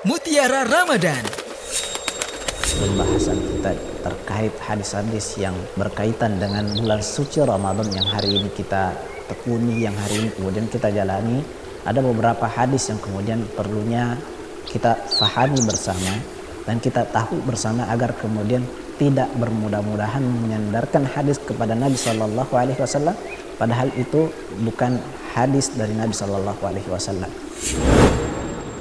Mutiara Ramadan. Pembahasan kita terkait hadis-hadis yang berkaitan dengan bulan suci Ramadan yang hari ini kita tekuni, yang hari ini kemudian kita jalani. Ada beberapa hadis yang kemudian perlunya kita fahami bersama dan kita tahu bersama agar kemudian tidak bermudah-mudahan menyandarkan hadis kepada Nabi Shallallahu Alaihi Wasallam, padahal itu bukan hadis dari Nabi Shallallahu Alaihi Wasallam.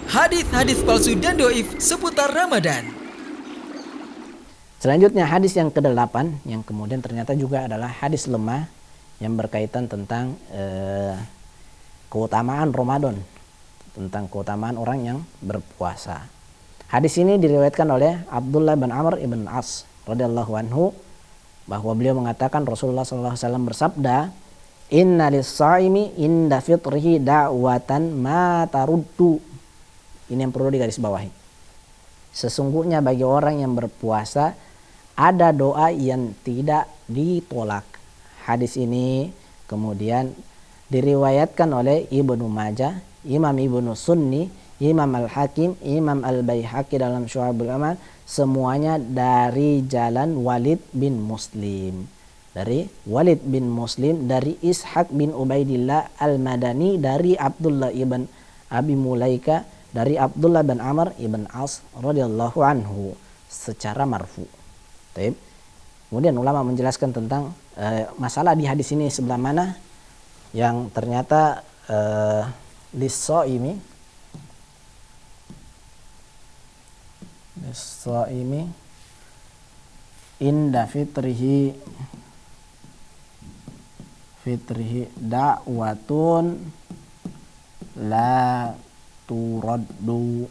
Hadis-hadis palsu dan doif seputar Ramadan. Selanjutnya hadis yang ke-8 yang kemudian ternyata juga adalah hadis lemah yang berkaitan tentang keutamaan Ramadan, tentang keutamaan orang yang berpuasa. Hadis ini diriwayatkan oleh Abdullah bin Amr ibn As radhiyallahu anhu, bahwa beliau mengatakan Rasulullah sallallahu alaihi wasallam bersabda, "Inna lis-shaimi inda fitrihi da'watan ma taruddu." Ini yang perlu digarisbawahi. Sesungguhnya bagi orang yang berpuasa ada doa yang tidak ditolak. Hadis ini kemudian diriwayatkan oleh Ibnu Majah, Imam Ibnu Sunni, Imam Al-Hakim, Imam Al-Baihaqi dalam Syu'abul Amal, semuanya dari jalan Walid bin Muslim. Dari Walid bin Muslim, dari Ishaq bin Ubaidillah Al-Madani, dari Abdullah ibn Abi Mulaika, dari Abdullah bin Amr ibn As radhiyallahu anhu secara marfu. Baik. Kemudian ulama menjelaskan tentang masalah di hadis ini sebelah mana yang ternyata lis-shaimi inda fitrihi da'watun la turaddu.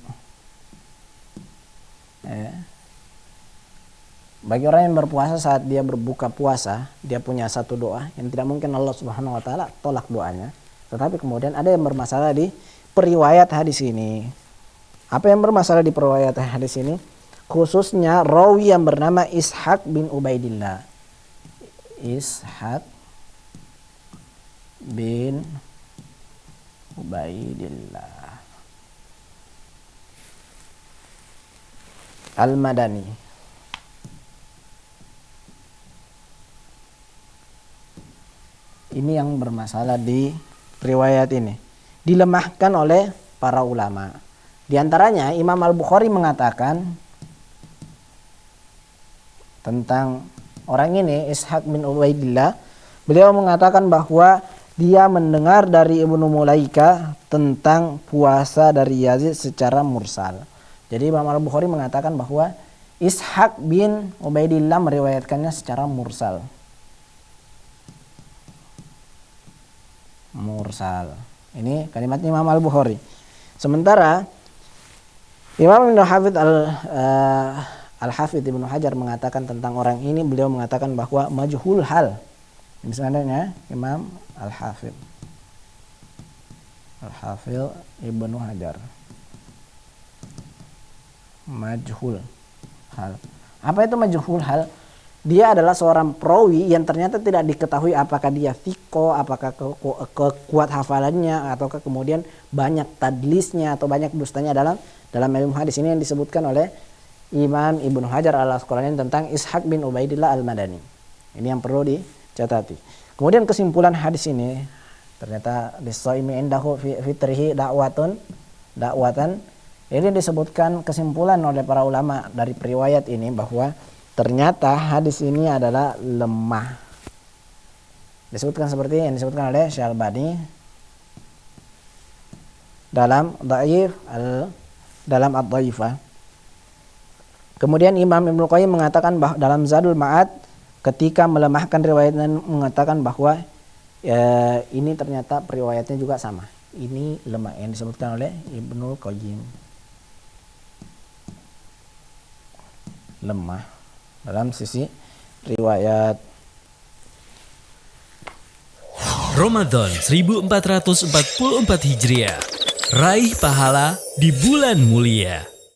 Bagi orang yang berpuasa, saat dia berbuka puasa, dia punya satu doa yang tidak mungkin Allah Subhanahu wa taala tolak doanya. Tetapi kemudian ada yang bermasalah di periwayat hadis ini. Apa yang bermasalah di periwayat hadis ini? Khususnya rawi yang bernama Ishaq bin Ubaidillah. Ishaq bin Ubaidillah Al-Madani. Ini yang bermasalah di riwayat ini. Dilemahkan oleh para ulama. Di antaranya Imam Al-Bukhari mengatakan tentang orang ini, Ishaq bin Ubaidillah. Beliau mengatakan bahwa dia mendengar dari Ibnu Mulaika tentang puasa dari Yazid secara mursal. Jadi Imam Al-Bukhari mengatakan bahwa Ishaq bin Ubaidillah meriwayatkannya secara mursal. Ini kalimat Imam Al-Bukhari. Sementara Imam Ibnu Hafidz Al-Hafidz Ibnu Hajar mengatakan tentang orang ini, beliau mengatakan bahwa majhul hal. Misalnya Imam Al-Hafidz Ibnu Hajar, majhul hal. Apa itu majhul hal? Dia adalah seorang perawi yang ternyata tidak diketahui apakah dia thiqo, apakah kuat hafalannya, ataukah kemudian banyak tadlisnya atau banyak dustanya dalam ilmu hadis. Ini yang disebutkan oleh Imam Ibnu Hajar Al-Asqalani tentang Ishaq bin Ubaidillah Al-Madani. Ini yang perlu dicatati. Kemudian kesimpulan hadis ini, ternyata lis-shaimi indahu fitrihi da'watan. Ini disebutkan kesimpulan oleh para ulama dari periwayat ini bahwa ternyata hadis ini adalah lemah. Disebutkan seperti yang disebutkan oleh Syalbani dalam Ad-Dhaifah. Kemudian Imam Ibnu Qayyim mengatakan bahwa dalam Zadul Ma'ad ketika melemahkan riwayat dan mengatakan bahwa ini ternyata periwayatnya juga sama. Ini lemah yang disebutkan oleh Ibnu Qayyim. Lemah dalam sisi riwayat. Ramadan 1444 Hijriah. Raih pahala di bulan mulia.